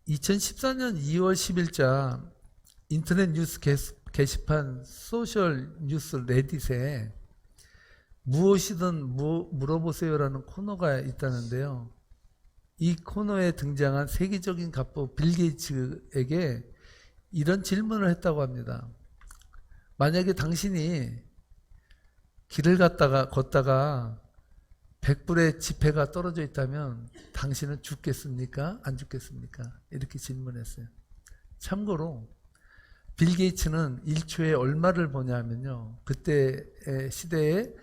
2014년 2월 10일자 인터넷 뉴스 게시판 소셜 뉴스 레딧에 무엇이든 물어보세요라는 코너가 있다는데요. 이 코너에 등장한 세계적인 갑부 빌 게이츠에게 이런 질문을 했다고 합니다. 만약에 당신이 길을 걷다가 100불의 지폐가 떨어져 있다면 당신은 죽겠습니까? 안 죽겠습니까? 이렇게 질문했어요. 참고로 빌 게이츠는 1초에 얼마를 버냐면요. 그때 시대에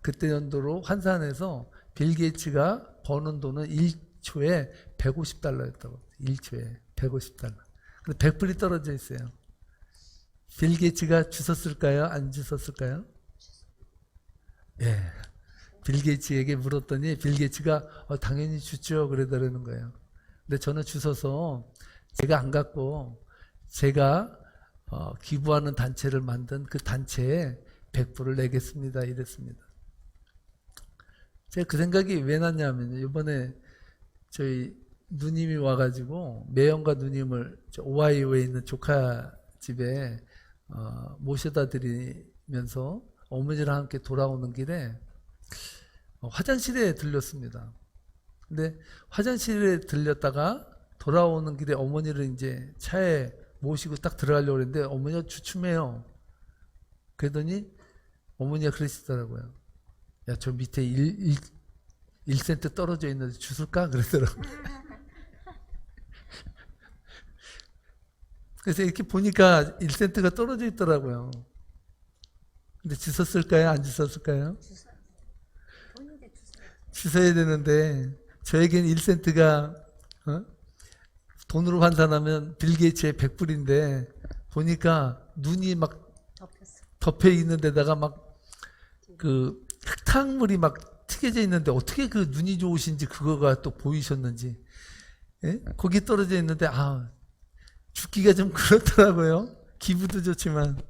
그때 연도로 환산해서 빌 게이츠가 버는 돈은 1초에 150달러였다고. 1초에 150달러. 근데 100불이 떨어져 있어요. 빌 게이츠가 주웠을까요? 안 주웠을까요? 예. 빌 게이츠에게 물었더니 빌 게이츠가 당연히 주죠 그러더라는 거예요. 근데 저는 주워서 제가 안 갖고 제가 기부하는 단체를 만든 그 단체에 100불을 내겠습니다 이랬습니다. 제가 그 생각이 왜 났냐면 이번에 저희 누님이 와가지고 매형과 누님을 오하이오에 있는 조카 집에 모셔다 드리면서 어머니랑 함께 돌아오는 길에 화장실에 들렸습니다. 근데 화장실에 들렸다가 돌아오는 길에 어머니를 이제 차에 모시고 딱 들어가려고 했는데 어머니가 주춤해요. 그러더니 어머니가 그러시더라고요. 야, 저 밑에 1센트 떨어져 있는데 주술까? 그러더라고요. 그래서 이렇게 보니까 1센트가 떨어져 있더라고요. 근데 주웠을까요? 안 주웠을까요? 주워야 되는데 저에겐 1센트가 돈으로 환산하면 빌 게이츠의 100불인데 보니까 눈이 막 덮여 있는 데다가 막 그 흙탕물이 막 튀겨져 있는데 어떻게 그 눈이 좋으신지 그거가 또 보이셨는지 예? 거기 떨어져 있는데 죽기가 좀 그렇더라고요. 기분도 좋지만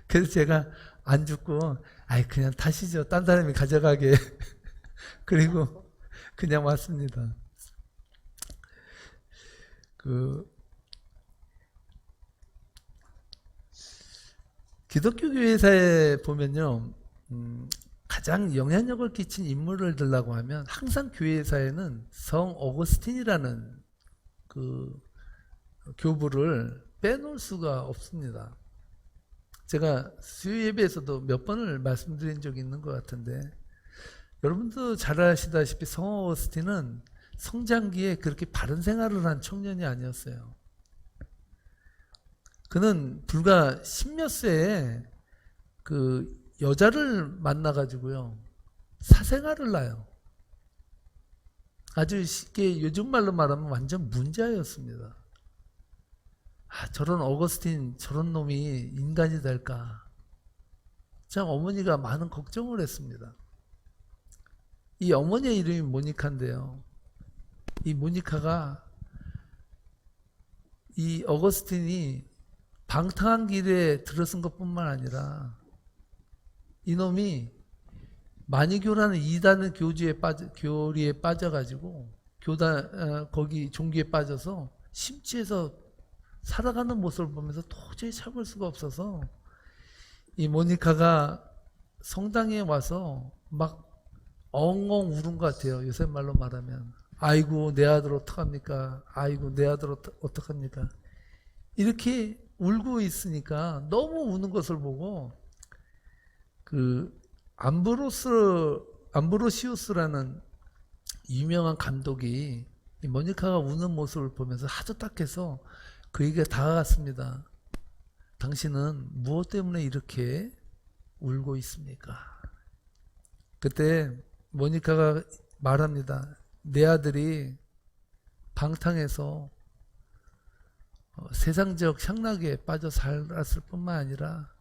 그래서 제가 안 죽고 그냥 타시죠. 딴 사람이 가져가게. 그리고 그냥 왔습니다. 기독교 교회사에 보면요, 가장 영향력을 끼친 인물을 들라고 하면 항상 교회사에는 성 어거스틴이라는 그 교부를 빼놓을 수가 없습니다. 제가 수요 예배에서도 몇 번을 말씀드린 적이 있는 것 같은데 여러분도 잘 아시다시피 성 어거스틴은 성장기에 그렇게 바른 생활을 한 청년이 아니었어요. 그는 불과 10몇 세에 그 여자를 만나가지고요 사생활을 놔요. 아주 쉽게 요즘 말로 말하면 완전 문자였습니다. 저런 어거스틴 저런 놈이 인간이 될까? 참 어머니가 많은 걱정을 했습니다. 이 어머니의 이름이 모니카인데요. 이 모니카가 이 어거스틴이 방탕한 길에 들어선 것뿐만 아니라 이놈이 마니교라는 이단의 교리에 빠져가지고 거기 종교에 빠져서 심취해서 살아가는 모습을 보면서 도저히 참을 수가 없어서 이 모니카가 성당에 와서 막 엉엉 우는 것 같아요. 요새 말로 말하면 아이고 내 아들 어떡합니까? 아이고 내 아들 어떡합니까? 이렇게 울고 있으니까 너무 우는 것을 보고 그 암브로시우스라는 유명한 감독이 이 모니카가 우는 모습을 보면서 하도 딱해서 그에게 다가갔습니다. 당신은 무엇 때문에 이렇게 울고 있습니까? 그때 모니카가 말합니다. 내 아들이 방탕해서 세상적 향락에 빠져 살았을 뿐만 아니라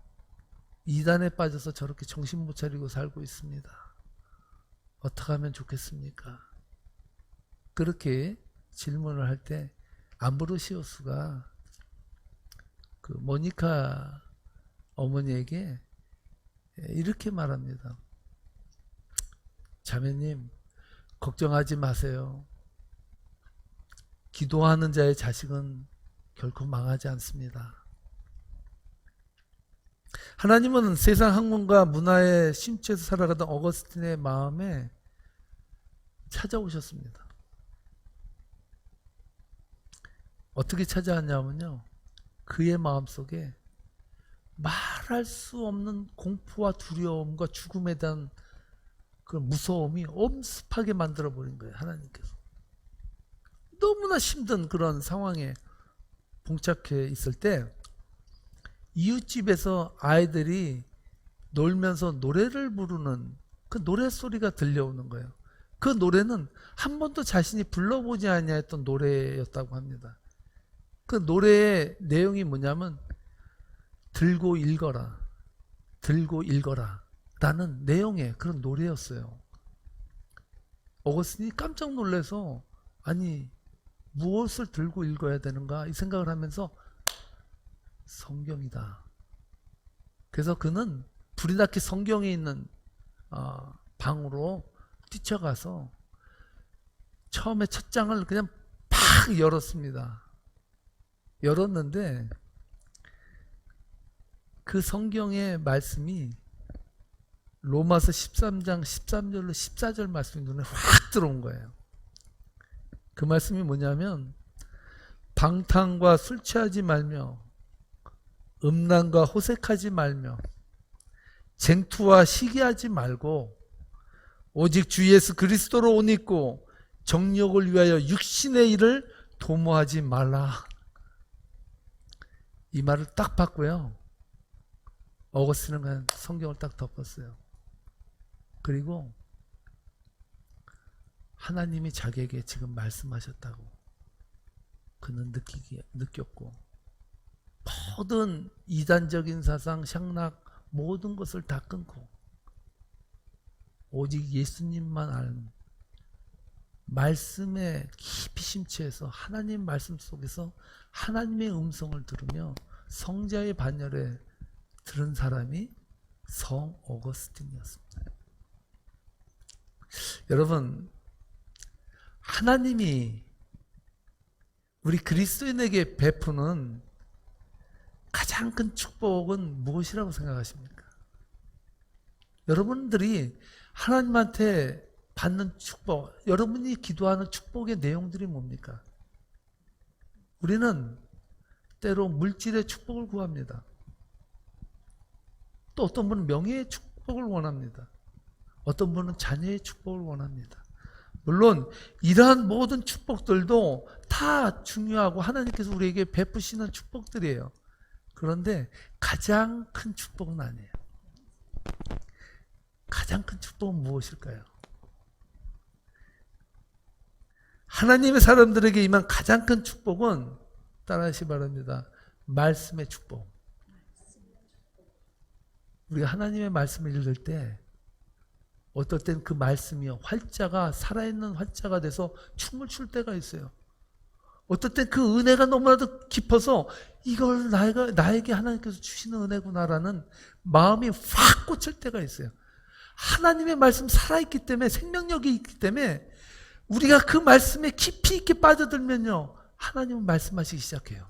이단에 빠져서 저렇게 정신 못 차리고 살고 있습니다. 어떻게 하면 좋겠습니까? 그렇게 질문을 할 때 암브로시우스가 그 모니카 어머니에게 이렇게 말합니다. 자매님 걱정하지 마세요. 기도하는 자의 자식은 결코 망하지 않습니다. 하나님은 세상 학문과 문화에 심취해서 살아가던 어거스틴의 마음에 찾아오셨습니다. 어떻게 찾아왔냐면요, 그의 마음속에 말할 수 없는 공포와 두려움과 죽음에 대한 그 무서움이 엄습하게 만들어버린 거예요. 하나님께서 너무나 힘든 그런 상황에 봉착해 있을 때 이웃집에서 아이들이 놀면서 노래를 부르는 그 노래소리가 들려오는 거예요. 그 노래는 한 번도 자신이 불러보지 아니했던 노래였다고 합니다. 그 노래의 내용이 뭐냐면 들고 읽어라, 들고 읽어라 라는 내용의 그런 노래였어요. 어거스틴이 깜짝 놀라서 아니 무엇을 들고 읽어야 되는가 이 생각을 하면서 성경이다. 그래서 그는 불이 나게 성경에 있는 방으로 뛰쳐가서 처음에 첫 장을 그냥 팍 열었습니다. 열었는데 그 성경의 말씀이 로마서 13장 13절로 14절 말씀이 눈에 확 들어온 거예요. 그 말씀이 뭐냐면 방탕과 술 취하지 말며 음란과 호색하지 말며 쟁투와 시기하지 말고 오직 주 예수 그리스도로 옷 입고 정욕을 위하여 육신의 일을 도모하지 말라. 이 말을 딱 받고요, 어거스틴은 그냥 성경을 딱 덮었어요. 그리고 하나님이 자기에게 지금 말씀하셨다고 그는 느꼈고 모든 이단적인 사상, 향락 모든 것을 다 끊고 오직 예수님만 아는 말씀에 깊이 심취해서 하나님 말씀 속에서 하나님의 음성을 들으며 성자의 반열에 들은 사람이 성 어거스틴이었습니다. 여러분, 하나님이 우리 그리스도인에게 베푸는 가장 큰 축복은 무엇이라고 생각하십니까? 여러분들이 하나님한테 받는 축복, 여러분이 기도하는 축복의 내용들이 뭡니까? 우리는 때로 물질의 축복을 구합니다. 또 어떤 분은 명예의 축복을 원합니다. 어떤 분은 자녀의 축복을 원합니다. 물론 이러한 모든 축복들도 다 중요하고 하나님께서 우리에게 베푸시는 축복들이에요. 그런데 가장 큰 축복은 아니에요. 가장 큰 축복은 무엇일까요? 하나님의 사람들에게 임한 가장 큰 축복은 따라하시기 바랍니다. 말씀의 축복. 우리가 하나님의 말씀을 읽을 때 어떨 땐 그 말씀이 활자가 살아있는 활자가 돼서 춤을 출 때가 있어요. 어떨 땐 그 은혜가 너무나도 깊어서 이걸 나에게 하나님께서 주시는 은혜구나라는 마음이 확 꽂힐 때가 있어요. 하나님의 말씀 살아있기 때문에, 생명력이 있기 때문에 우리가 그 말씀에 깊이 있게 빠져들면요, 하나님은 말씀하시기 시작해요.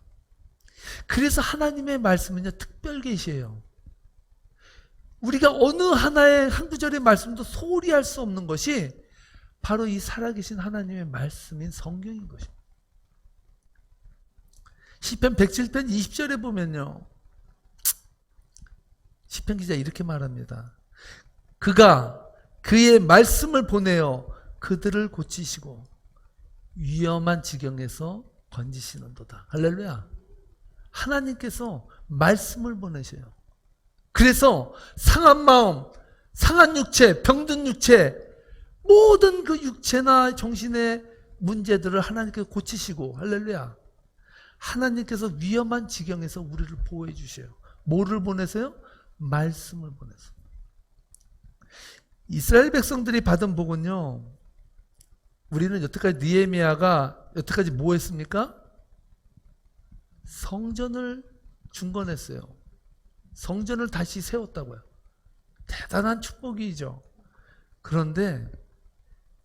그래서 하나님의 말씀은요, 특별 계시예요. 우리가 어느 하나의 한 구절의 말씀도 소홀히 할 수 없는 것이 바로 이 살아계신 하나님의 말씀인 성경인 것입니다. 시편 107편 20절에 보면요, 시편 기자 이렇게 말합니다. 그가 그의 말씀을 보내어 그들을 고치시고 위험한 지경에서 건지시는도다. 할렐루야. 하나님께서 말씀을 보내셔요. 그래서 상한 마음, 상한 육체, 병든 육체, 모든 그 육체나 정신의 문제들을 하나님께서 고치시고, 할렐루야. 하나님께서 위험한 지경에서 우리를 보호해 주셔요. 뭐를 보내세요? 말씀을 보내서. 이스라엘 백성들이 받은 복은요, 우리는 여태까지 느헤미야가 여태까지 뭐 했습니까? 성전을 중건했어요. 성전을 다시 세웠다고요. 대단한 축복이죠. 그런데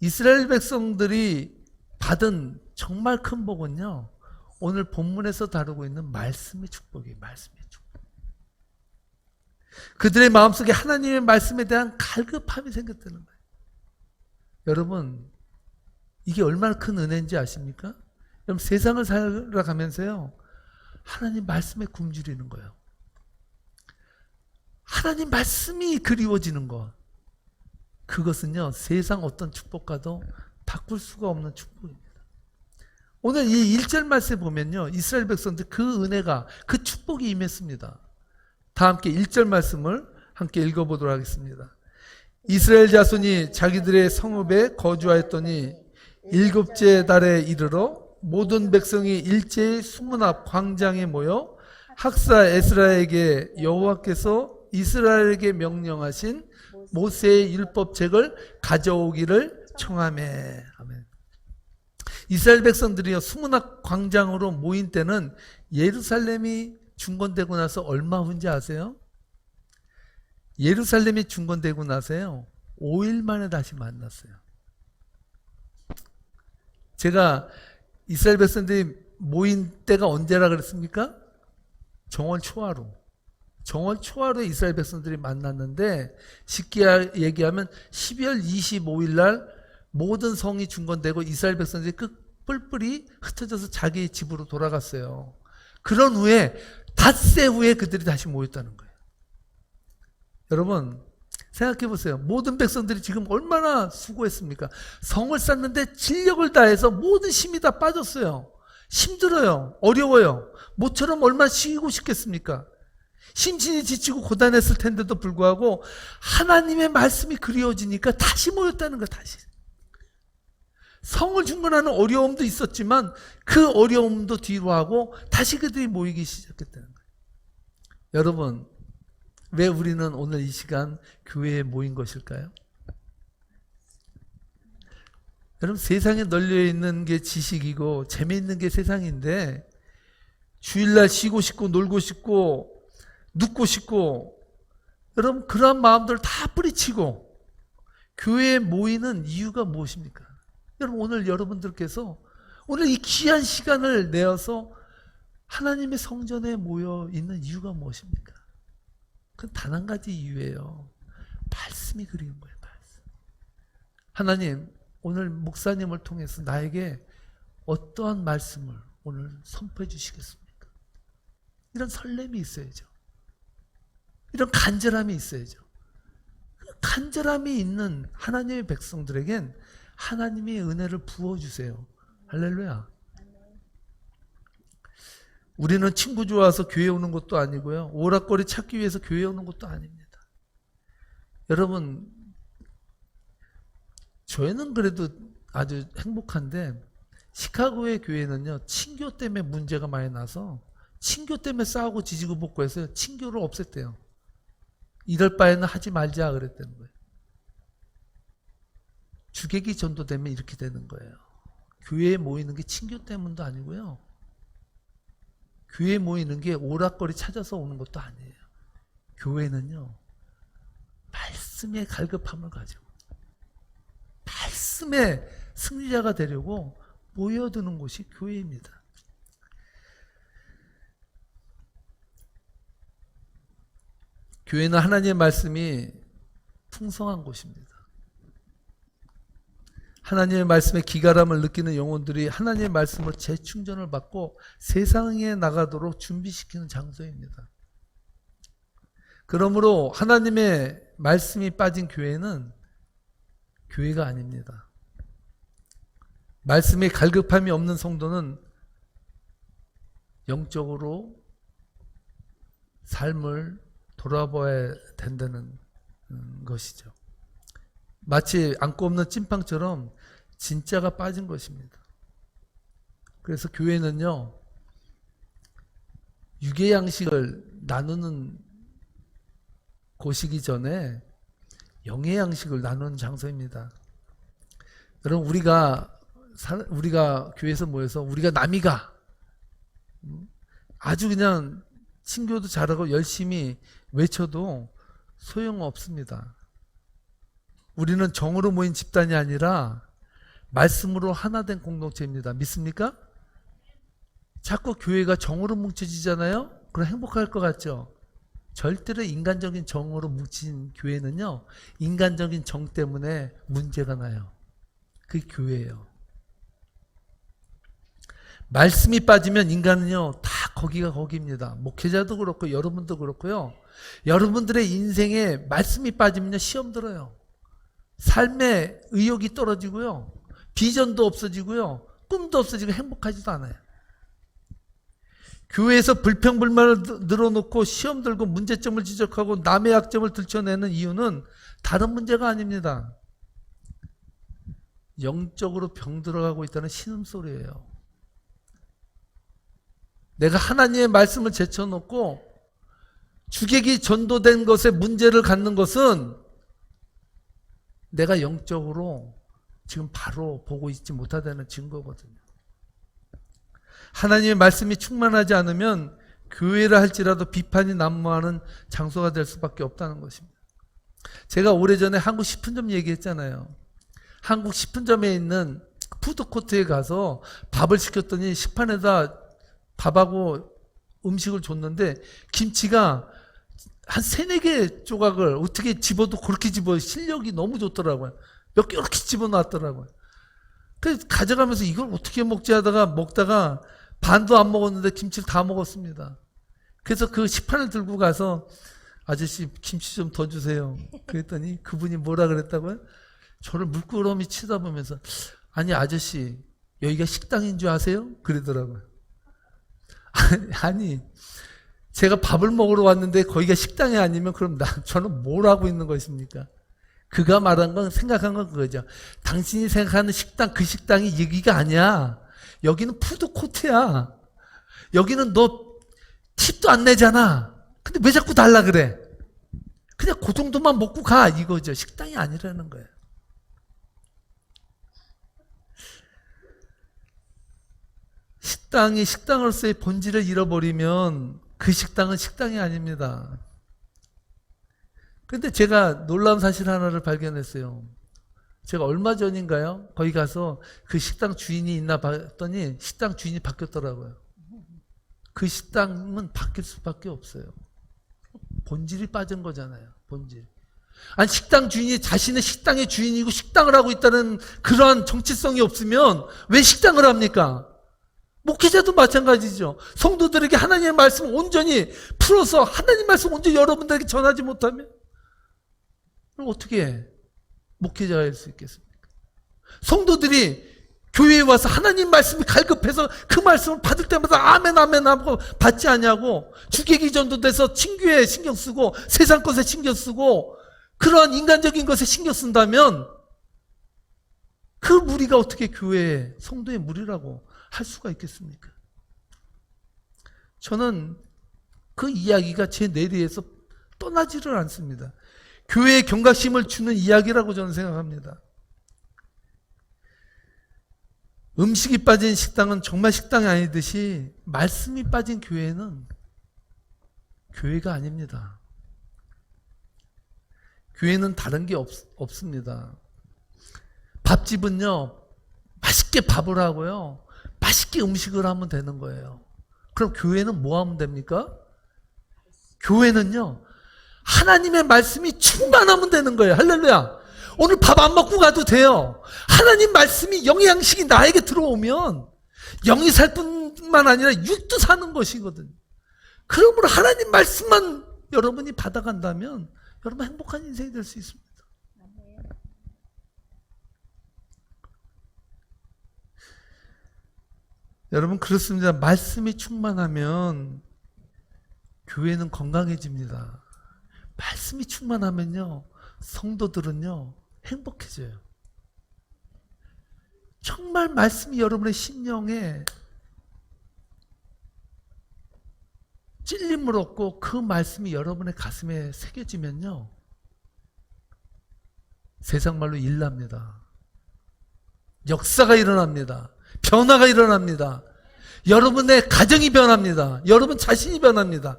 이스라엘 백성들이 받은 정말 큰 복은요, 오늘 본문에서 다루고 있는 말씀의 축복이에요. 말씀의 축복. 그들의 마음속에 하나님의 말씀에 대한 갈급함이 생겼다는 거예요. 여러분, 이게 얼마나 큰 은혜인지 아십니까? 여러분, 세상을 살아가면서요, 하나님 말씀에 굶주리는 거예요. 하나님 말씀이 그리워지는 것. 그것은요, 세상 어떤 축복과도 바꿀 수가 없는 축복입니다. 오늘 이 1절 말씀에 보면요, 이스라엘 백성들 그 은혜가, 그 축복이 임했습니다. 다 함께 1절 말씀을 함께 읽어보도록 하겠습니다. 이스라엘 자손이 자기들의 성읍에 거주하였더니 7째 달에 이르러 모든 백성이 일제히 수문 앞 광장에 모여 학사 에스라에게 여호와께서 이스라엘에게 명령하신 모세의 율법책을 가져오기를 청하매. 아멘. 이스라엘 백성들이요, 수문 앞 광장으로 모인 때는 예루살렘이 중건되고 나서 얼마 후인지 아세요? 예루살렘이 중건되고 나서요, 5일 만에 다시 만났어요. 제가 이스라엘 백성들이 모인 때가 언제라 그랬습니까? 정월 초하루. 정월 초하루에 이스라엘 백성들이 만났는데, 쉽게 얘기하면 12월 25일 날 모든 성이 중건되고 이스라엘 백성들이 뿔뿔이 흩어져서 자기 집으로 돌아갔어요. 그런 후에 닷새 후에 그들이 다시 모였다는 거예요. 여러분, 생각해 보세요. 모든 백성들이 지금 얼마나 수고했습니까? 성을 쌓는데 진력을 다해서 모든 힘이 다 빠졌어요. 힘들어요. 어려워요. 모처럼 얼마나 쉬고 싶겠습니까? 심신이 지치고 고단했을 텐데도 불구하고 하나님의 말씀이 그리워지니까 다시 모였다는 거예요. 다시. 성을 중건하는 어려움도 있었지만 그 어려움도 뒤로 하고 다시 그들이 모이기 시작했다는 거예요. 여러분, 왜 우리는 오늘 이 시간 교회에 모인 것일까요? 여러분, 세상에 널려있는 게 지식이고 재미있는 게 세상인데, 주일날 쉬고 싶고 놀고 싶고 눕고 싶고, 여러분, 그러한 마음들을 다 뿌리치고 교회에 모이는 이유가 무엇입니까? 여러분, 오늘 여러분들께서 오늘 이 귀한 시간을 내어서 하나님의 성전에 모여 있는 이유가 무엇입니까? 그건 단 한 가지 이유예요. 말씀이 그리운 거예요. 말씀. 하나님, 오늘 목사님을 통해서 나에게 어떠한 말씀을 오늘 선포해 주시겠습니까? 이런 설렘이 있어야죠. 이런 간절함이 있어야죠. 간절함이 있는 하나님의 백성들에겐 하나님의 은혜를 부어주세요. 할렐루야. 우리는 친구 좋아서 교회 오는 것도 아니고요, 오락거리 찾기 위해서 교회 오는 것도 아닙니다. 여러분, 저희는 그래도 아주 행복한데, 시카고의 교회는요, 친교 때문에 문제가 많이 나서 친교 때문에 싸우고 지지고 볶고 해서 친교를 없앴대요. 이럴 바에는 하지 말자 그랬다는 거예요. 주객이 전도되면 이렇게 되는 거예요. 교회에 모이는 게 친교 때문도 아니고요, 교회에 모이는 게 오락거리 찾아서 오는 것도 아니에요. 교회는요, 말씀의 갈급함을 가지고 말씀의 승리자가 되려고 모여드는 곳이 교회입니다. 교회는 하나님의 말씀이 풍성한 곳입니다. 하나님의 말씀의 기가람을 느끼는 영혼들이 하나님의 말씀으로 재충전을 받고 세상에 나가도록 준비시키는 장소입니다. 그러므로 하나님의 말씀이 빠진 교회는 교회가 아닙니다. 말씀에 갈급함이 없는 성도는 영적으로 삶을 돌아봐야 된다는 것이죠. 마치 안고 없는 찐빵처럼 진짜가 빠진 것입니다. 그래서 교회는요, 육의 양식을 나누는 곳이기 전에 영의 양식을 나누는 장소입니다. 여러분, 우리가 교회에서 모여서 우리가 남이가 아주 그냥 친교도 잘하고 열심히 외쳐도 소용없습니다. 우리는 정으로 모인 집단이 아니라 말씀으로 하나 된 공동체입니다. 믿습니까? 자꾸 교회가 정으로 뭉쳐지잖아요? 그럼 행복할 것 같죠? 절대로 인간적인 정으로 뭉친 교회는요, 인간적인 정 때문에 문제가 나요. 그게 교회예요. 말씀이 빠지면 인간은요, 다 거기가 거기입니다. 목회자도 그렇고 여러분도 그렇고요. 여러분들의 인생에 말씀이 빠지면요, 시험 들어요. 삶의 의욕이 떨어지고요. 비전도 없어지고요. 꿈도 없어지고 행복하지도 않아요. 교회에서 불평불만을 늘어놓고 시험 들고 문제점을 지적하고 남의 약점을 들춰내는 이유는 다른 문제가 아닙니다. 영적으로 병들어가고 있다는 신음소리예요. 내가 하나님의 말씀을 제쳐놓고 주객이 전도된 것에 문제를 갖는 것은 내가 영적으로 지금 바로 보고 있지 못하다는 증거거든요. 하나님의 말씀이 충만하지 않으면 교회라 할지라도 비판이 난무하는 장소가 될 수밖에 없다는 것입니다. 제가 오래전에 한국 식품점 얘기했잖아요. 한국 식품점에 있는 푸드코트에 가서 밥을 시켰더니 식판에다 밥하고 음식을 줬는데 김치가 한 3-4개 조각을 어떻게 집어도 그렇게 집어 실력이 너무 좋더라고요. 몇 개 이렇게 집어놨더라고요. 그래서 가져가면서 이걸 어떻게 먹지 하다가 먹다가 반도 안 먹었는데 김치를 다 먹었습니다. 그래서 그 식판을 들고 가서 아저씨 김치 좀 더 주세요. 그랬더니 그분이 뭐라 그랬다고요? 저를 물끄러미 쳐다보면서 아니 아저씨 여기가 식당인 줄 아세요? 그러더라고요. 아니 제가 밥을 먹으러 왔는데 거기가 식당이 아니면 그럼 저는 뭘 하고 있는 것입니까? 그가 말한 건 생각한 건 그거죠. 당신이 생각하는 식당 그 식당이 여기가 아니야. 여기는 푸드코트야. 여기는 너 팁도 안 내잖아. 근데 왜 자꾸 달라 그래? 그냥 그 정도만 먹고 가 이거죠. 식당이 아니라는 거예요. 식당이 식당으로서의 본질을 잃어버리면 그 식당은 식당이 아닙니다. 근데 제가 놀라운 사실 하나를 발견했어요. 제가 얼마 전인가요? 거기 가서 그 식당 주인이 있나 봤더니 식당 주인이 바뀌었더라고요. 그 식당은 바뀔 수밖에 없어요. 본질이 빠진 거잖아요. 본질. 아니 식당 주인이 자신의 식당의 주인이고 식당을 하고 있다는 그러한 정체성이 없으면 왜 식당을 합니까? 목회자도 마찬가지죠. 성도들에게 하나님의 말씀을 온전히 풀어서 하나님의 말씀을 온전히 여러분들에게 전하지 못하면 그럼 어떻게 목회자가 할 수 있겠습니까? 성도들이 교회에 와서 하나님 말씀이 갈급해서 그 말씀을 받을 때마다 아멘 아멘 하고 받지 않냐고 주객이 전도돼서 친교에 신경 쓰고 세상 것에 신경 쓰고 그러한 인간적인 것에 신경 쓴다면 그 무리가 어떻게 교회의 성도의 무리라고 할 수가 있겠습니까? 저는 그 이야기가 제 뇌리에서 떠나지를 않습니다. 교회에 경각심을 주는 이야기라고 저는 생각합니다. 음식이 빠진 식당은 정말 식당이 아니듯이 말씀이 빠진 교회는 교회가 아닙니다. 교회는 다른 게 없습니다. 밥집은요, 맛있게 밥을 하고요, 맛있게 음식을 하면 되는 거예요. 그럼 교회는 뭐 하면 됩니까? 교회는요, 하나님의 말씀이 충만하면 되는 거예요. 할렐루야. 오늘 밥 안 먹고 가도 돼요. 하나님 말씀이 영의 양식이 나에게 들어오면 영이 살 뿐만 아니라 육도 사는 것이거든요. 그러므로 하나님 말씀만 여러분이 받아간다면 여러분 행복한 인생이 될 수 있습니다. 여러분 그렇습니다. 말씀이 충만하면 교회는 건강해집니다. 말씀이 충만하면요 성도들은요 행복해져요. 정말 말씀이 여러분의 심령에 찔림을 얻고 그 말씀이 여러분의 가슴에 새겨지면요 세상 말로 일납니다. 역사가 일어납니다. 변화가 일어납니다. 여러분의 가정이 변합니다. 여러분 자신이 변합니다.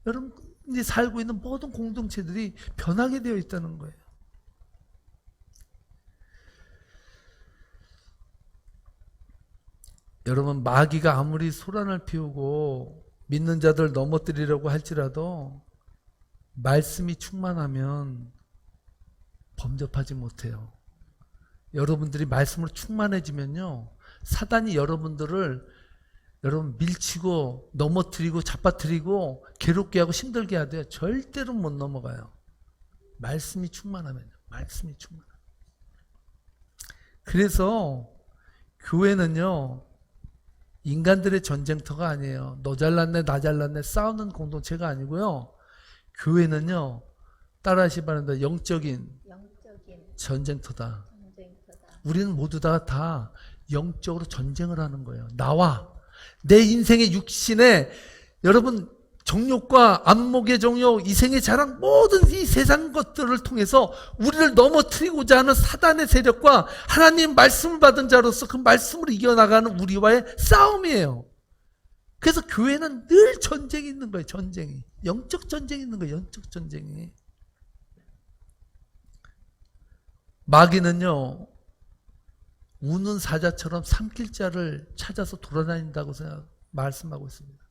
여러분이 살고 있는 모든 공동체들이 변하게 되어 있다는 거예요. 여러분, 마귀가 아무리 소란을 피우고 믿는 자들 넘어뜨리려고 할지라도 말씀이 충만하면 범접하지 못해요. 여러분들이 말씀으로 충만해지면요, 사단이 여러분들을 밀치고 넘어뜨리고 잡아뜨리고 괴롭게 하고 힘들게 하대요. 절대로 못 넘어가요. 말씀이 충만하면요. 말씀이 충만하면. 그래서 교회는요, 인간들의 전쟁터가 아니에요. 너 잘났네 나 잘났네 싸우는 공동체가 아니고요. 교회는요, 따라하시 바랍니다. 영적인 전쟁터다. 우리는 모두 다 영적으로 전쟁을 하는 거예요. 나와 내 인생의 육신에 여러분 정욕과 안목의 정욕, 이생의 자랑, 모든 이 세상 것들을 통해서 우리를 넘어뜨리고자 하는 사단의 세력과 하나님 말씀을 받은 자로서 그 말씀으로 이겨나가는 우리와의 싸움이에요. 그래서 교회는 늘 전쟁이 있는 거예요. 전쟁이. 영적 전쟁이 있는 거예요. 영적 전쟁이. 마귀는요, 우는 사자처럼 삼킬 자를 찾아서 돌아다닌다고 말씀하고 있습니다.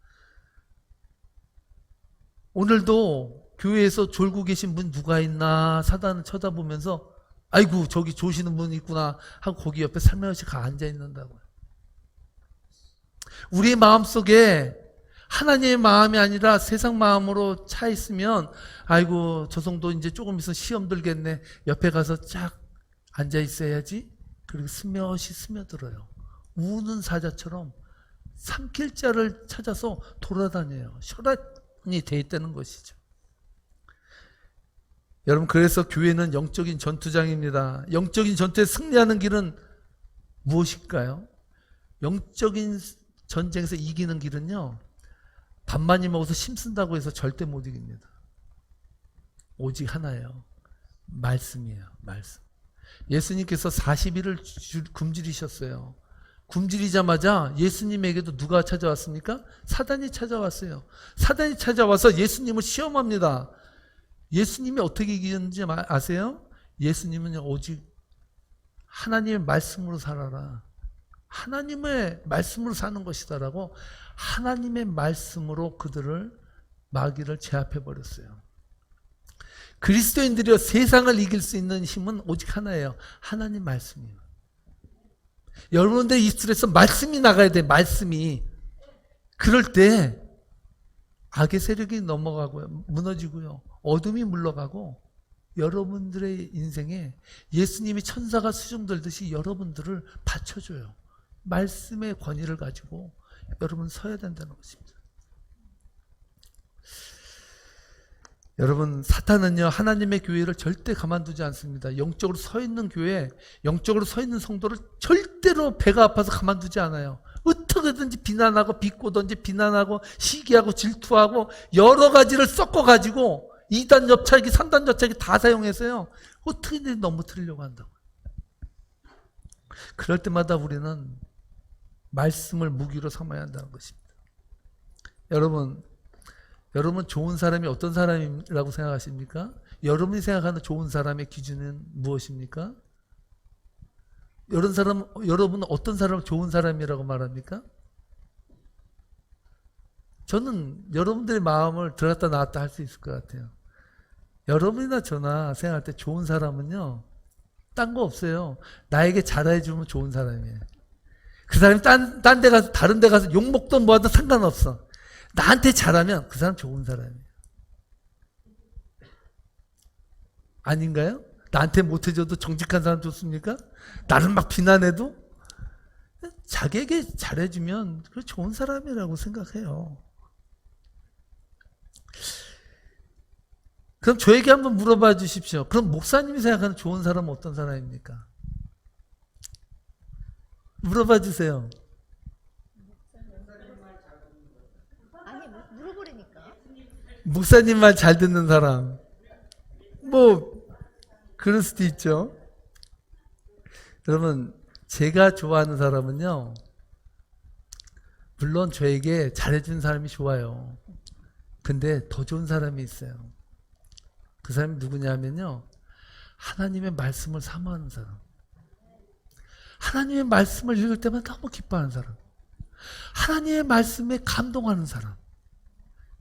오늘도 교회에서 졸고 계신 분 누가 있나 사단을 쳐다보면서 아이고 저기 조시는 분이 있구나 하고 거기 옆에 살며시 가 앉아 있는다고요. 우리의 마음속에 하나님의 마음이 아니라 세상 마음으로 차 있으면 아이고 저 정도 이제 조금 있으면 시험 들겠네. 옆에 가서 쫙 앉아 있어야지. 그리고 스며시 스며들어요. 우는 사자처럼 삼킬 자를 찾아서 돌아다녀요. 혈안이 돼 있다는 것이죠. 여러분, 그래서 교회는 영적인 전투장입니다. 영적인 전투에 승리하는 길은 무엇일까요? 영적인 전쟁에서 이기는 길은요, 밥 많이 먹어서 힘쓴다고 해서 절대 못 이깁니다. 오직 하나예요. 말씀이에요. 말씀. 예수님께서 40일을 굶주리셨어요. 굶주리자마자 예수님에게도 누가 찾아왔습니까? 사단이 찾아왔어요. 사단이 찾아와서 예수님을 시험합니다. 예수님이 어떻게 이기는지 아세요? 예수님은 오직 하나님의 말씀으로 살아라. 하나님의 말씀으로 사는 것이다라고 하나님의 말씀으로 그들을 마귀를 제압해 버렸어요. 그리스도인들이여 세상을 이길 수 있는 힘은 오직 하나예요. 하나님 말씀이에요. 여러분들 입술에서 말씀이 나가야 돼. 말씀이. 그럴 때 악의 세력이 넘어가고요. 무너지고요. 어둠이 물러가고 여러분들의 인생에 예수님이 천사가 수종 들듯이 여러분들을 받쳐줘요. 말씀의 권위를 가지고 여러분 서야 된다는 것입니다. 여러분, 사탄은요, 하나님의 교회를 절대 가만두지 않습니다. 영적으로 서 있는 교회, 영적으로 서 있는 성도를 절대로 배가 아파서 가만두지 않아요. 어떻게든지 비난하고 비꼬든지 비난하고 시기하고 질투하고 여러 가지를 섞어가지고 2단 접착기, 3단 접착기 다 사용해서요, 어떻게든 넘어뜨리려고 한다고. 그럴 때마다 우리는 말씀을 무기로 삼아야 한다는 것입니다. 여러분 좋은 사람이 어떤 사람이라고 생각하십니까? 여러분이 생각하는 좋은 사람의 기준은 무엇입니까? 여러분은 어떤 사람을 좋은 사람이라고 말합니까? 저는 여러분들의 마음을 들었다 놨다 할 수 있을 것 같아요. 여러분이나 저나 생각할 때 좋은 사람은요, 딴 거 없어요. 나에게 잘해주면 좋은 사람이에요. 그 사람이 딴 데 가서, 다른 데 가서 욕먹던 뭐하든 상관없어. 나한테 잘하면 그 사람 좋은 사람이에요. 아닌가요? 나한테 못해줘도 정직한 사람 좋습니까? 나를 막 비난해도 자기에게 잘해주면 그 좋은 사람이라고 생각해요. 그럼 저에게 한번 물어봐 주십시오. 그럼 목사님이 생각하는 좋은 사람은 어떤 사람입니까? 물어봐 주세요. 목사님 말 잘 듣는 사람. 뭐 그럴 수도 있죠. 여러분, 제가 좋아하는 사람은요, 물론 저에게 잘해준 사람이 좋아요. 근데 더 좋은 사람이 있어요. 그 사람이 누구냐면요, 하나님의 말씀을 사모하는 사람. 하나님의 말씀을 읽을 때만 너무 기뻐하는 사람. 하나님의 말씀에 감동하는 사람.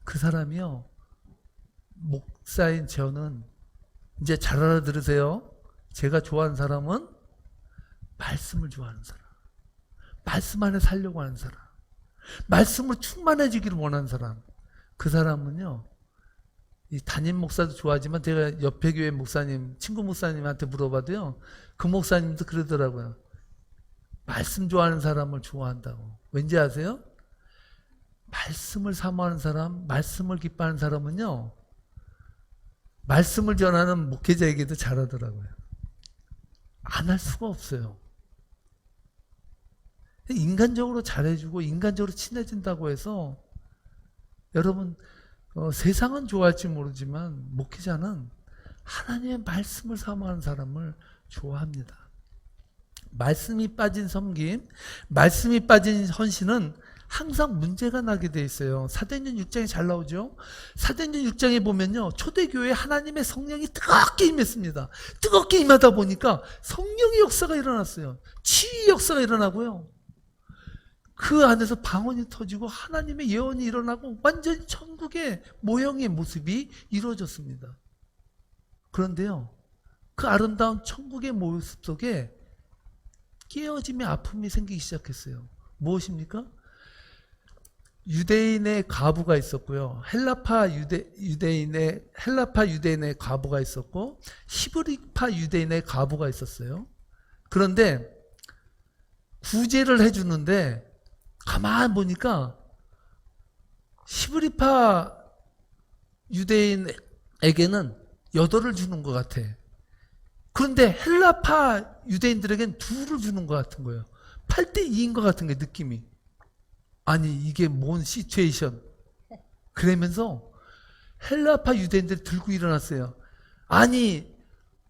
그 사람이요. 목사인 저는 이제 잘 알아들으세요. 제가 좋아하는 사람은 말씀을 좋아하는 사람. 말씀 안에 살려고 하는 사람. 말씀으로 충만해지기를 원하는 사람. 그 사람은요. 이 담임 목사도 좋아하지만 제가 옆에 교회 목사님, 친구 목사님한테 물어봐도요. 그 목사님도 그러더라고요. 말씀 좋아하는 사람을 좋아한다고. 왠지 아세요? 말씀을 사모하는 사람, 말씀을 기뻐하는 사람은요. 말씀을 전하는 목회자에게도 잘하더라고요. 안 할 수가 없어요. 인간적으로 잘해주고 인간적으로 친해진다고 해서 여러분 세상은 좋아할지 모르지만 목회자는 하나님의 말씀을 사모하는 사람을 좋아합니다. 말씀이 빠진 섬김, 말씀이 빠진 헌신은 항상 문제가 나게 돼 있어요. 사도행전 6장에 잘 나오죠. 사도행전 6장에 보면요. 초대교회에 하나님의 성령이 뜨겁게 임했습니다. 뜨겁게 임하다 보니까 성령의 역사가 일어났어요. 치유의 역사가 일어나고요. 그 안에서 방언이 터지고 하나님의 예언이 일어나고 완전히 천국의 모형의 모습이 이루어졌습니다. 그런데요. 그 아름다운 천국의 모습 속에 깨어짐의 아픔이 생기기 시작했어요. 무엇입니까? 유대인의 과부가 있었고요. 헬라파 유대인의 과부가 있었고 히브리파 유대인의 과부가 있었어요. 그런데 구제를 해주는데 가만 보니까 히브리파 유대인에게는 8을 주는 것 같아. 그런데 헬라파 유대인들에게는 2를 주는 것 같은 거예요. 8대2인 것 같은 게 느낌이. 아니 이게 뭔 시츄에이션. 그러면서 헬라파 유대인들이 들고 일어났어요. 아니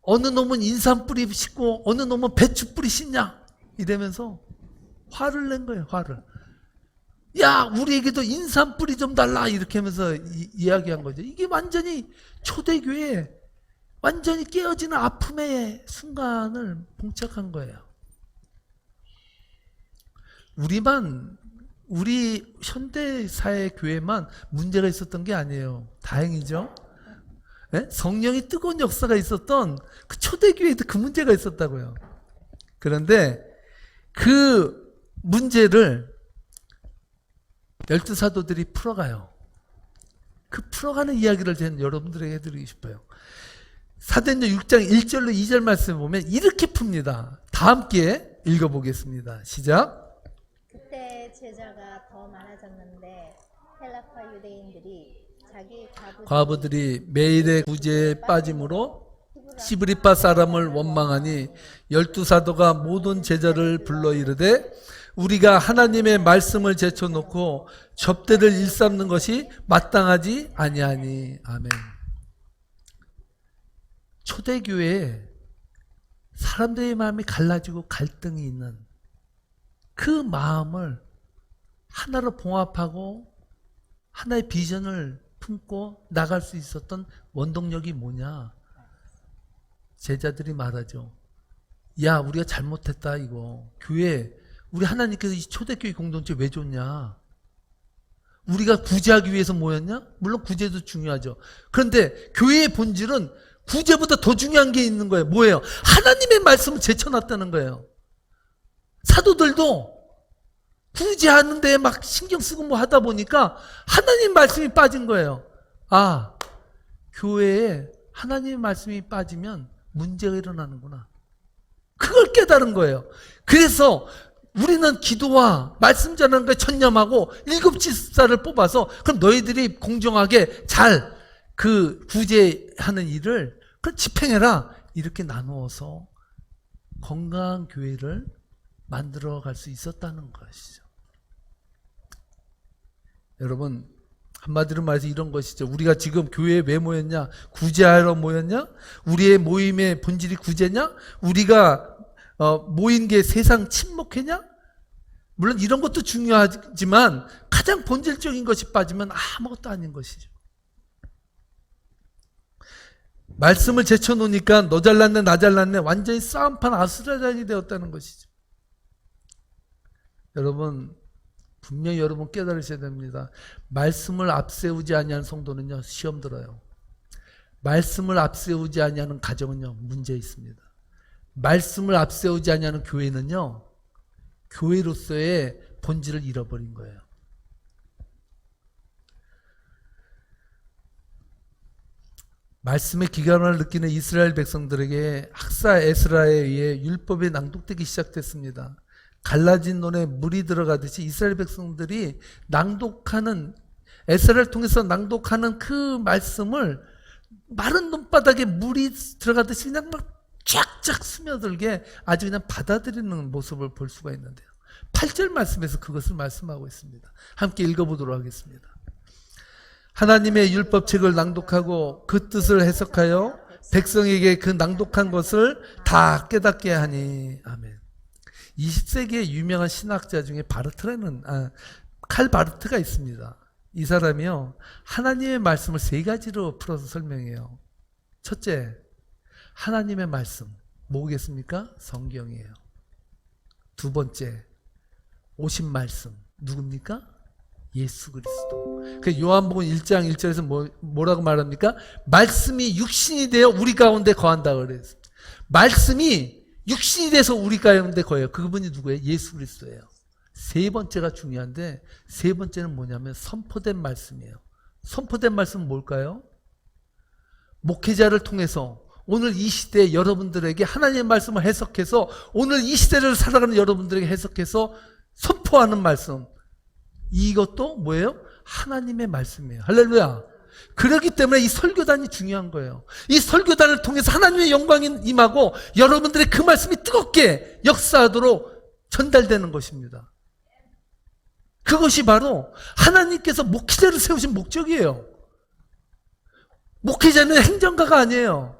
어느 놈은 인삼 뿌리 씻고 어느 놈은 배추 뿌리 씻냐 이러면서 화를 낸 거예요. 화를. 야 우리에게도 인삼 뿌리 좀 달라 이렇게 하면서 이야기한 거죠. 이게 완전히 초대교회에 완전히 깨어지는 아픔의 순간을 봉착한 거예요. 우리 현대사회 교회만 문제가 있었던 게 아니에요. 다행이죠. 네? 성령이 뜨거운 역사가 있었던 그 초대교회에도 그 문제가 있었다고요. 그런데 그 문제를 12사도들이 풀어가요. 그 풀어가는 이야기를 저는 여러분들에게 해드리고 싶어요. 사도행전 6장 1절로 2절 말씀 보면 이렇게 풉니다. 다 함께 읽어보겠습니다. 시작. 그때 제자가 더 많아졌는데 헬라파 유대인들이 자기 과부들이 매일의 구제에 빠짐으로 시브리파 사람을 원망하니 12사도가 모든 제자를 불러 이르되 우리가 하나님의 말씀을 제쳐놓고 접대를 일삼는 것이 마땅하지 아니하니. 아멘. 초대교회에 사람들의 마음이 갈라지고 갈등이 있는 그 마음을 하나로 봉합하고 하나의 비전을 품고 나갈 수 있었던 원동력이 뭐냐? 제자들이 말하죠. 야, 우리가 잘못했다 이거. 교회, 우리 하나님께서 이 초대교회 공동체 왜 줬냐? 우리가 구제하기 위해서 모였냐? 물론 구제도 중요하죠. 그런데 교회의 본질은 구제보다 더 중요한 게 있는 거예요. 뭐예요? 하나님의 말씀을 제쳐놨다는 거예요. 사도들도 구제하는 데에 막 신경 쓰고 뭐 하다 보니까 하나님 말씀이 빠진 거예요. 아, 교회에 하나님의 말씀이 빠지면 문제가 일어나는구나. 그걸 깨달은 거예요. 그래서 우리는 기도와 말씀 전하는 거에 전념하고 7집사를 뽑아서 그럼 너희들이 공정하게 잘 그 구제하는 일을 그 집행해라. 이렇게 나누어서 건강한 교회를 만들어 갈 수 있었다는 것이죠. 여러분, 한마디로 말해서 이런 것이죠. 우리가 지금 교회에 왜 모였냐? 구제하러 모였냐? 우리의 모임의 본질이 구제냐? 우리가 모인 게 세상 침묵회냐? 물론 이런 것도 중요하지만 가장 본질적인 것이 빠지면 아무것도 아닌 것이죠. 말씀을 제쳐놓으니까 너 잘났네 나 잘났네 완전히 싸움판 아수라장이 되었다는 것이죠. 여러분, 분명히 여러분 깨달으셔야 됩니다. 말씀을 앞세우지 아니하는 성도는요, 시험 들어요. 말씀을 앞세우지 아니하는 가정은요, 문제 있습니다. 말씀을 앞세우지 아니하는 교회는요, 교회로서의 본질을 잃어버린 거예요. 말씀의 기간을 느끼는 이스라엘 백성들에게 학사 에스라에 의해 율법이 낭독되기 시작됐습니다. 갈라진 논에 물이 들어가듯이 이스라엘 백성들이 낭독하는, 에스라를 통해서 낭독하는 그 말씀을 마른 논바닥에 물이 들어가듯이 그냥 막 쫙쫙 스며들게 아주 그냥 받아들이는 모습을 볼 수가 있는데요. 8절 말씀에서 그것을 말씀하고 있습니다. 함께 읽어보도록 하겠습니다. 하나님의 율법책을 낭독하고 그 뜻을 해석하여 백성에게 그 낭독한 것을 다 깨닫게 하니. 아멘. 20세기의 유명한 신학자 중에 칼 바르트가 있습니다. 이 사람이요, 하나님의 말씀을 세 가지로 풀어서 설명해요. 첫째, 하나님의 말씀 뭐겠습니까? 성경이에요. 두 번째, 오신 말씀 누굽니까? 예수 그리스도. 그 요한복음 1장 1절에서 뭐라고 말합니까? 말씀이 육신이 되어 우리 가운데 거한다 그랬어요. 말씀이 육신이 돼서 우리 가운데 거해요. 그분이 누구예요? 예수 그리스도예요. 세 번째가 중요한데, 세 번째는 뭐냐면 선포된 말씀이에요. 선포된 말씀은 뭘까요? 목회자를 통해서 오늘 이 시대에 여러분들에게 하나님의 말씀을 해석해서 오늘 이 시대를 살아가는 여러분들에게 해석해서 선포하는 말씀, 이것도 뭐예요? 하나님의 말씀이에요. 할렐루야. 그렇기 때문에 이 설교단이 중요한 거예요. 이 설교단을 통해서 하나님의 영광이 임하고 여러분들의 그 말씀이 뜨겁게 역사하도록 전달되는 것입니다. 그것이 바로 하나님께서 목회자를 세우신 목적이에요. 목회자는 행정가가 아니에요.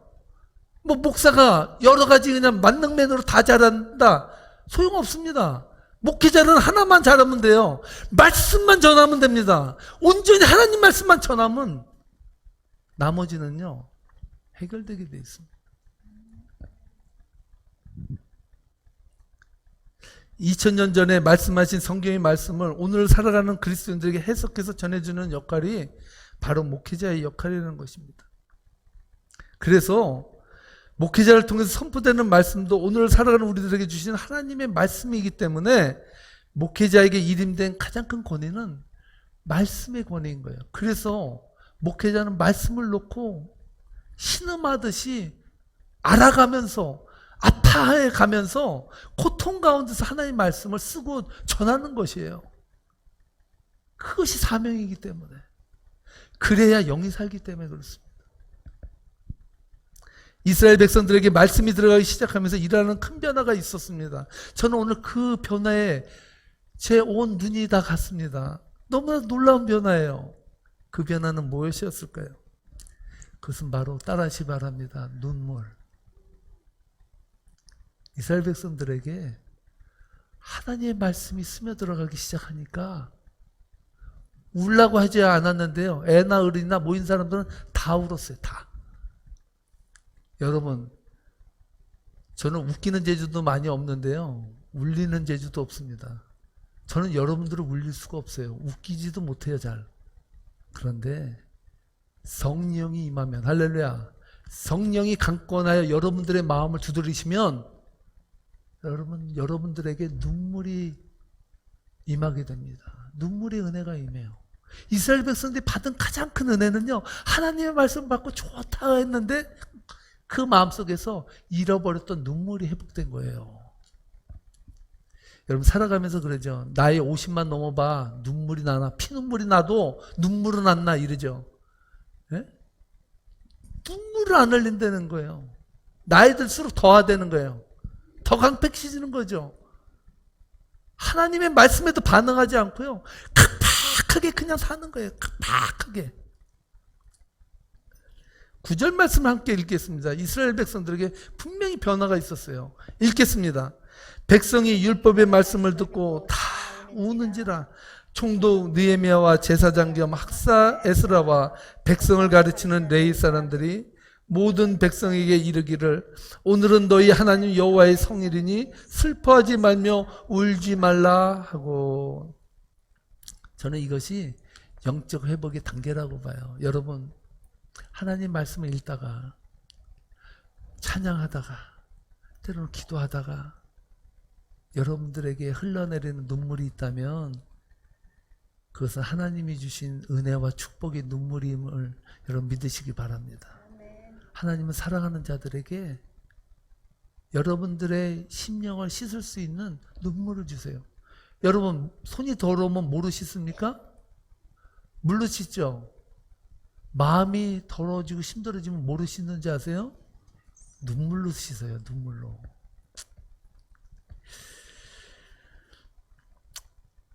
목사가 여러 가지 그냥 만능맨으로 다 잘한다, 소용없습니다. 목회자는 하나만 잘하면 돼요. 말씀만 전하면 됩니다. 온전히 하나님 말씀만 전하면 나머지는요, 해결되게 돼 있습니다. 2000년 전에 말씀하신 성경의 말씀을 오늘 살아가는 그리스도인들에게 해석해서 전해주는 역할이 바로 목회자의 역할이라는 것입니다. 그래서 목회자를 통해서 선포되는 말씀도 오늘 살아가는 우리들에게 주신 하나님의 말씀이기 때문에 목회자에게 일임된 가장 큰 권위는 말씀의 권위인 거예요. 그래서 목회자는 말씀을 놓고 신음하듯이 알아가면서 아파해 가면서 고통 가운데서 하나님의 말씀을 쓰고 전하는 것이에요. 그것이 사명이기 때문에, 그래야 영이 살기 때문에 그렇습니다. 이스라엘 백성들에게 말씀이 들어가기 시작하면서 일어나는 큰 변화가 있었습니다. 저는 오늘 그 변화에 제 온 눈이 다 갔습니다. 너무나 놀라운 변화예요. 그 변화는 무엇이었을까요? 그것은 바로 따라하시 바랍니다. 눈물. 이스라엘 백성들에게 하나님의 말씀이 스며들어가기 시작하니까 울라고 하지 않았는데요, 애나 어린이나 모인 사람들은 다 울었어요. 다. 여러분, 저는 웃기는 재주도 많이 없는데요, 울리는 재주도 없습니다. 저는 여러분들을 울릴 수가 없어요. 웃기지도 못해요, 잘. 그런데 성령이 임하면, 할렐루야, 성령이 강권하여 여러분들의 마음을 두드리시면 여러분들에게 눈물이 임하게 됩니다. 눈물의 은혜가 임해요. 이스라엘 백성들이 받은 가장 큰 은혜는요, 하나님의 말씀 받고 좋다 했는데 그 마음속에서 잃어버렸던 눈물이 회복된 거예요. 여러분 살아가면서 그러죠. 나이 50만 넘어봐 눈물이 나나, 피눈물이 나도 눈물은 안 나, 이러죠. 예? 눈물을 안 흘린다는 거예요. 나이 들수록 더하다는 거예요. 더 강팍해지는 거죠. 하나님의 말씀에도 반응하지 않고요, 각박하게 그냥 사는 거예요. 각박하게. 9절 말씀을 함께 읽겠습니다. 이스라엘 백성들에게 분명히 변화가 있었어요. 읽겠습니다. 백성이 율법의 말씀을 듣고 다 우는지라. 총독 느헤미야와 제사장 겸 학사 에스라와 백성을 가르치는 레위 사람들이 모든 백성에게 이르기를, 오늘은 너희 하나님 여호와의 성일이니 슬퍼하지 말며 울지 말라 하고. 저는 이것이 영적 회복의 단계라고 봐요. 여러분, 하나님 말씀을 읽다가, 찬양하다가, 때로는 기도하다가 여러분들에게 흘러내리는 눈물이 있다면 그것은 하나님이 주신 은혜와 축복의 눈물임을 여러분 믿으시기 바랍니다. 하나님은 사랑하는 자들에게 여러분들의 심령을 씻을 수 있는 눈물을 주세요. 여러분, 손이 더러우면 뭐로 씻습니까? 물로 씻죠. 마음이 더러워지고 힘들어지면 뭐로 씻는지 아세요? 눈물로 씻어요. 눈물로.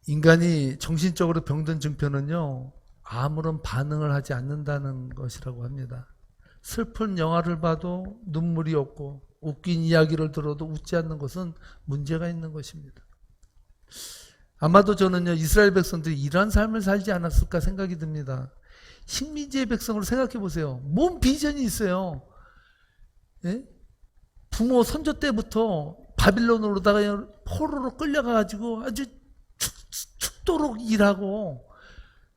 인간이 정신적으로 병든 증표는요, 아무런 반응을 하지 않는다는 것이라고 합니다. 슬픈 영화를 봐도 눈물이 없고 웃긴 이야기를 들어도 웃지 않는 것은 문제가 있는 것입니다. 아마도 저는요, 이스라엘 백성들이 이러한 삶을 살지 않았을까 생각이 듭니다. 식민지의 백성으로 생각해 보세요. 뭔 비전이 있어요? 예? 부모 선조 때부터 바빌론으로다가 포로로 끌려가가지고 아주 죽도록 일하고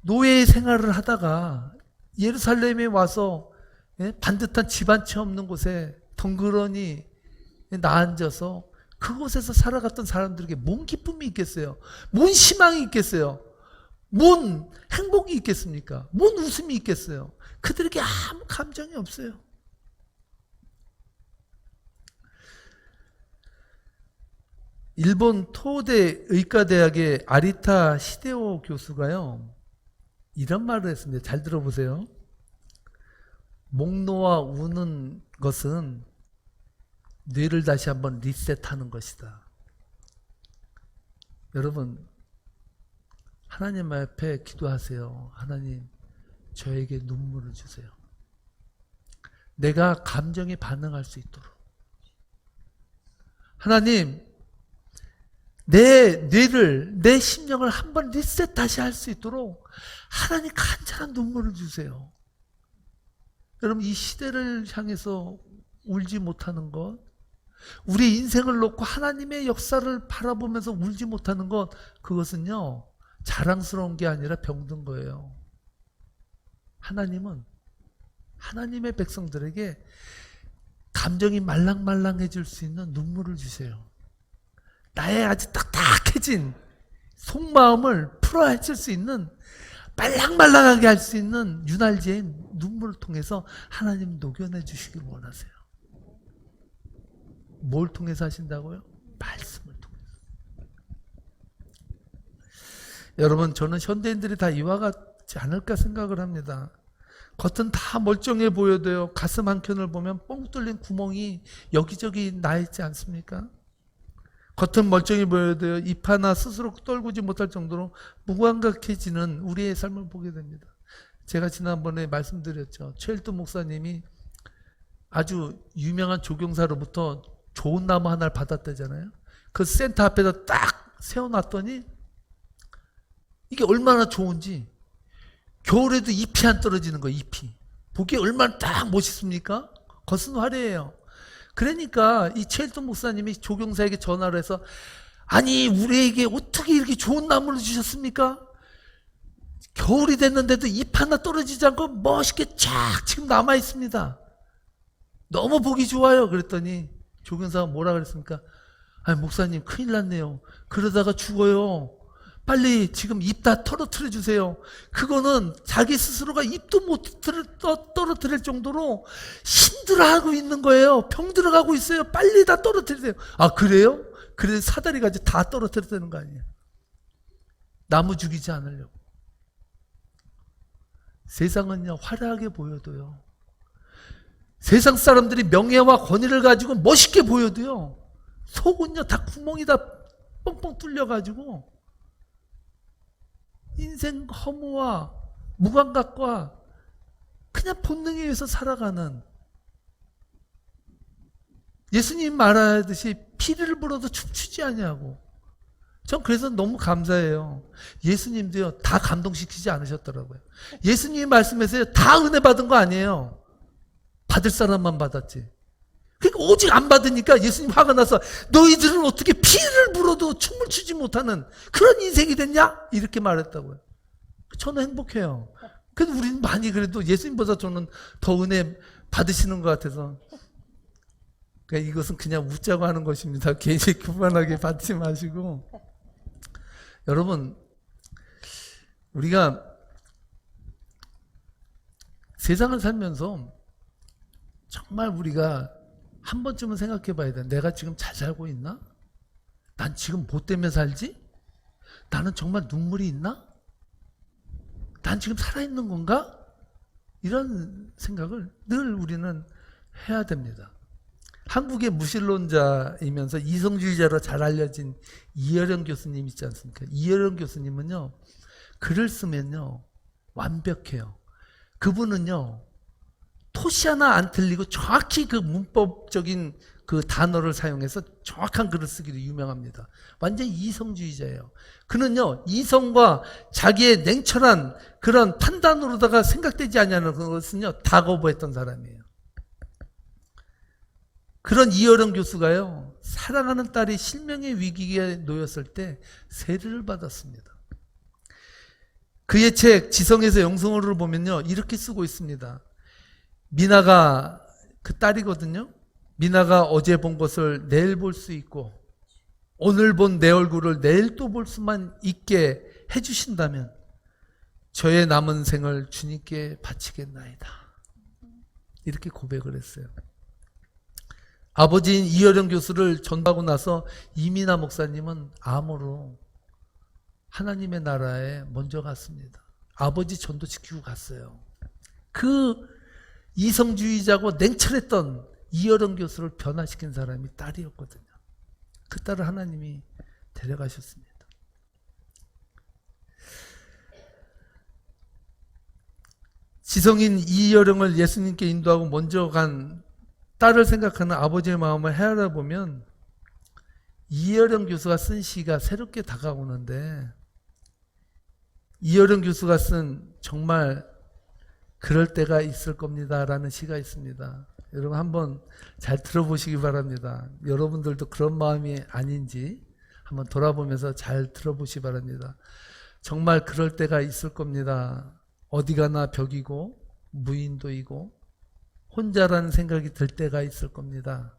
노예 생활을 하다가 예루살렘에 와서 반듯한 집 한 채 없는 곳에 덩그러니 나앉아서 그곳에서 살아갔던 사람들에게 뭔 기쁨이 있겠어요? 뭔 희망이 있겠어요? 뭔 행복이 있겠습니까? 뭔 웃음이 있겠어요? 그들에게 아무 감정이 없어요. 일본 토데 의과대학의 아리타 시데오 교수가요, 이런 말을 했습니다. 잘 들어보세요. 목 놓아 우는 것은 뇌를 다시 한번 리셋하는 것이다. 여러분, 하나님 앞에 기도하세요. 하나님, 저에게 눈물을 주세요. 내가 감정에 반응할 수 있도록. 하나님, 내 뇌를, 내 심령을 한번 리셋 다시 할 수 있도록 하나님 간절한 눈물을 주세요. 여러분, 이 시대를 향해서 울지 못하는 것, 우리 인생을 놓고 하나님의 역사를 바라보면서 울지 못하는 것, 그것은요, 자랑스러운 게 아니라 병든 거예요. 하나님은 하나님의 백성들에게 감정이 말랑말랑해질 수 있는 눈물을 주세요. 나의 아주 딱딱해진 속마음을 풀어헤칠 수 있는, 말랑말랑하게 할 수 있는 윤활지의 눈물을 통해서 하나님 녹여내 주시길 원하세요. 뭘 통해서 하신다고요? 말씀을 통해서. 여러분, 저는 현대인들이 다 이와 같지 않을까 생각을 합니다. 겉은 다 멀쩡해 보여도요, 가슴 한켠을 보면 뻥 뚫린 구멍이 여기저기 나 있지 않습니까? 겉은 멀쩡해 보여도요, 입 하나 스스로 떨구지 못할 정도로 무감각해지는 우리의 삶을 보게 됩니다. 제가 지난번에 말씀드렸죠. 최일도 목사님이 아주 유명한 조경사로부터 좋은 나무 하나를 받았다잖아요. 그 센터 앞에다 딱 세워놨더니 이게 얼마나 좋은지, 겨울에도 잎이 안 떨어지는 거예요. 잎이. 보기에 얼마나 딱 멋있습니까? 겉은 화려해요. 그러니까 이 최일도 목사님이 조경사에게 전화를 해서, 아니, 우리에게 어떻게 이렇게 좋은 나무를 주셨습니까? 겨울이 됐는데도 잎 하나 떨어지지 않고 멋있게 쫙 지금 남아 있습니다. 너무 보기 좋아요. 그랬더니 조경사가 뭐라 그랬습니까? 아니, 목사님, 큰일 났네요. 그러다가 죽어요. 빨리 지금 잎 다 떨어뜨려 주세요. 그거는 자기 스스로가 입도 못 떨어뜨릴 정도로 힘들어하고 있는 거예요. 병들어가고 있어요. 빨리 다 떨어뜨리세요. 아, 그래요? 그래서 사다리까지 다 떨어뜨려야 되는 거 아니에요? 나무 죽이지 않으려고. 세상은요, 화려하게 보여도요, 세상 사람들이 명예와 권위를 가지고 멋있게 보여도요, 속은요 다 구멍이 다 뻥뻥 뚫려가지고 인생 허무와 무감각과 그냥 본능에 의해서 살아가는, 예수님 말하듯이 피를 불어도 춤추지 아니하고. 전 그래서 너무 감사해요. 예수님도요 다 감동시키지 않으셨더라고요. 예수님이 말씀에서요 다 은혜 받은 거 아니에요. 받을 사람만 받았지. 그러니까 오직 안 받으니까 예수님 화가 나서, 너희들은 어떻게 피를 불어도 춤을 추지 못하는 그런 인생이 됐냐? 이렇게 말했다고요. 저는 행복해요. 그래도 우리는 많이 그래도 예수님보다 저는 더 은혜 받으시는 것 같아서. 그러니까 이것은 그냥 웃자고 하는 것입니다. 괜히 교만하게 받지 마시고. 여러분, 우리가 세상을 살면서 정말 우리가 한 번쯤은 생각해 봐야 돼. 내가 지금 잘 살고 있나? 난 지금 뭐 때문에 살지? 나는 정말 눈물이 있나? 난 지금 살아있는 건가? 이런 생각을 늘 우리는 해야 됩니다. 한국의 무신론자이면서 이성주의자로 잘 알려진 이혜령 교수님 있지 않습니까? 이혜령 교수님은요, 글을 쓰면요, 완벽해요. 그분은요, 토시 하나 안 틀리고 정확히 그 문법적인 그 단어를 사용해서 정확한 글을 쓰기로 유명합니다. 완전 이성주의자예요. 그는요, 이성과 자기의 냉철한 그런 판단으로다가 생각되지 않냐는 것은요, 다 거부했던 사람이에요. 그런 이어령 교수가요, 사랑하는 딸이 실명의 위기에 놓였을 때 세례를 받았습니다. 그의 책 지성에서 영성어를 보면요, 이렇게 쓰고 있습니다. 미나가 그 딸이거든요. 미나가 어제 본 것을 내일 볼 수 있고 오늘 본 내 얼굴을 내일 또 볼 수만 있게 해주신다면 저의 남은 생을 주님께 바치겠나이다. 이렇게 고백을 했어요. 아버지인 이어령 교수를 전도하고 나서 이민아 목사님은 암으로 하나님의 나라에 먼저 갔습니다. 아버지 전도시키고 갔어요. 그 이성주의자고 냉철했던 이어령 교수를 변화시킨 사람이 딸이었거든요. 그 딸을 하나님이 데려가셨습니다. 지성인 이어령을 예수님께 인도하고 먼저 간 딸을 생각하는 아버지의 마음을 헤아려 보면 이어령 교수가 쓴 시가 새롭게 다가오는데, 이어령 교수가 쓴 정말 그럴 때가 있을 겁니다 라는 시가 있습니다. 여러분 한번 잘 들어보시기 바랍니다. 여러분들도 그런 마음이 아닌지 한번 돌아보면서 잘 들어보시기 바랍니다. 정말 그럴 때가 있을 겁니다. 어디 가나 벽이고 무인도이고 혼자라는 생각이 들 때가 있을 겁니다.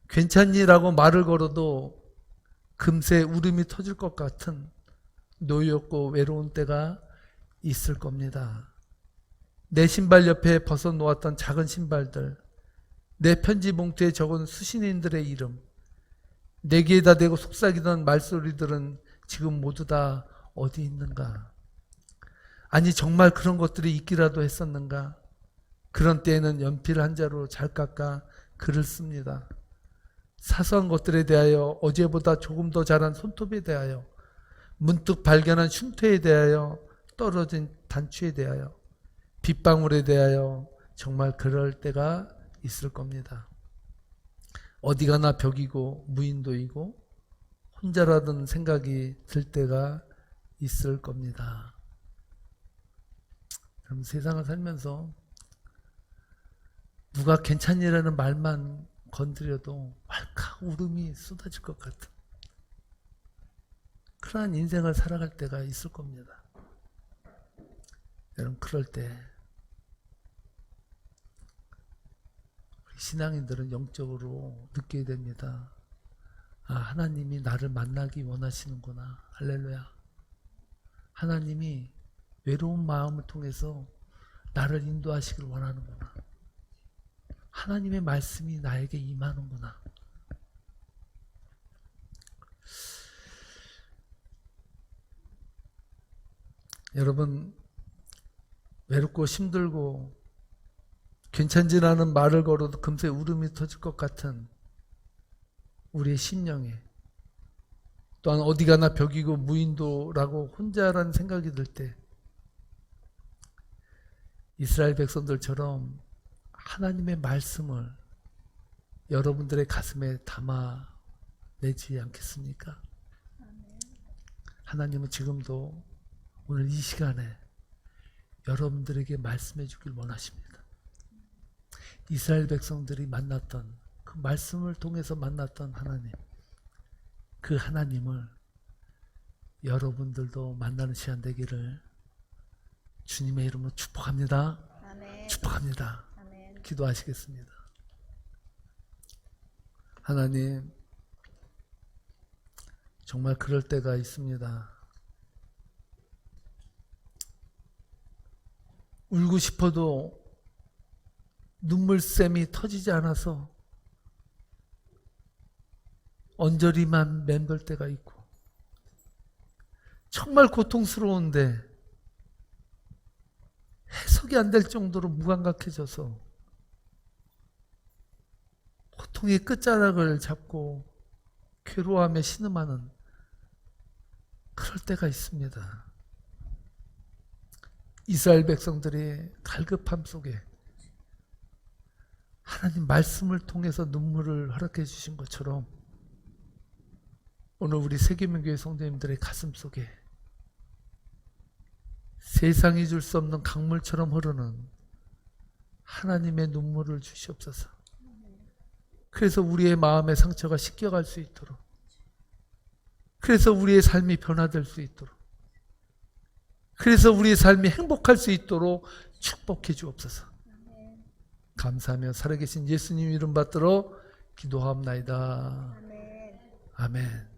괜찮니라고 말을 걸어도 금세 울음이 터질 것 같은 노였고 외로운 때가 있을 겁니다. 내 신발 옆에 벗어놓았던 작은 신발들, 내 편지 봉투에 적은 수신인들의 이름, 내기에다 대고 속삭이던 말소리들은 지금 모두 다 어디 있는가? 아니 정말 그런 것들이 있기라도 했었는가? 그런 때에는 연필 한 자로 잘 깎아 글을 씁니다. 사소한 것들에 대하여, 어제보다 조금 더 자란 손톱에 대하여, 문득 발견한 흉터에 대하여, 떨어진 단추에 대하여, 빗방울에 대하여 정말 그럴 때가 있을 겁니다. 어디 가나 벽이고 무인도이고 혼자라는 생각이 들 때가 있을 겁니다. 그럼 세상을 살면서 누가 괜찮니라는 말만 건드려도 왈칵 울음이 쏟아질 것 같은 그러한 인생을 살아갈 때가 있을 겁니다. 여러분 그럴 때 우리 신앙인들은 영적으로 느끼게 됩니다. 아, 하나님이 나를 만나기 원하시는구나. 할렐루야. 하나님이 외로운 마음을 통해서 나를 인도하시길 원하는구나. 하나님의 말씀이 나에게 임하는구나. 여러분 외롭고 힘들고 괜찮지라는 말을 걸어도 금세 울음이 터질 것 같은 우리의 심령에, 또한 어디 가나 벽이고 무인도라고 혼자라는 생각이 들 때 이스라엘 백성들처럼 하나님의 말씀을 여러분들의 가슴에 담아내지 않겠습니까? 하나님은 지금도 오늘 이 시간에 여러분들에게 말씀해 주길 원하십니다. 이스라엘 백성들이 만났던 그 말씀을 통해서 만났던 하나님, 그 하나님을 여러분들도 만나는 시간 되기를 주님의 이름으로 축복합니다. 아멘. 축복합니다. 아멘. 기도하시겠습니다. 하나님, 정말 그럴 때가 있습니다. 울고 싶어도 눈물샘이 터지지 않아서 언저리만 맴돌 때가 있고, 정말 고통스러운데 해석이 안 될 정도로 무감각해져서 고통의 끝자락을 잡고 괴로워하며 신음하는 그럴 때가 있습니다. 이스라엘 백성들의 갈급함 속에 하나님 말씀을 통해서 눈물을 허락해 주신 것처럼 오늘 우리 세계명교회 성도님들의 가슴 속에 세상이 줄 수 없는 강물처럼 흐르는 하나님의 눈물을 주시옵소서. 그래서 우리의 마음의 상처가 씻겨갈 수 있도록, 그래서 우리의 삶이 변화될 수 있도록, 그래서 우리의 삶이 행복할 수 있도록 축복해 주옵소서. 감사하며 살아계신 예수님 이름 받들어 기도하옵나이다. 아멘. 아멘.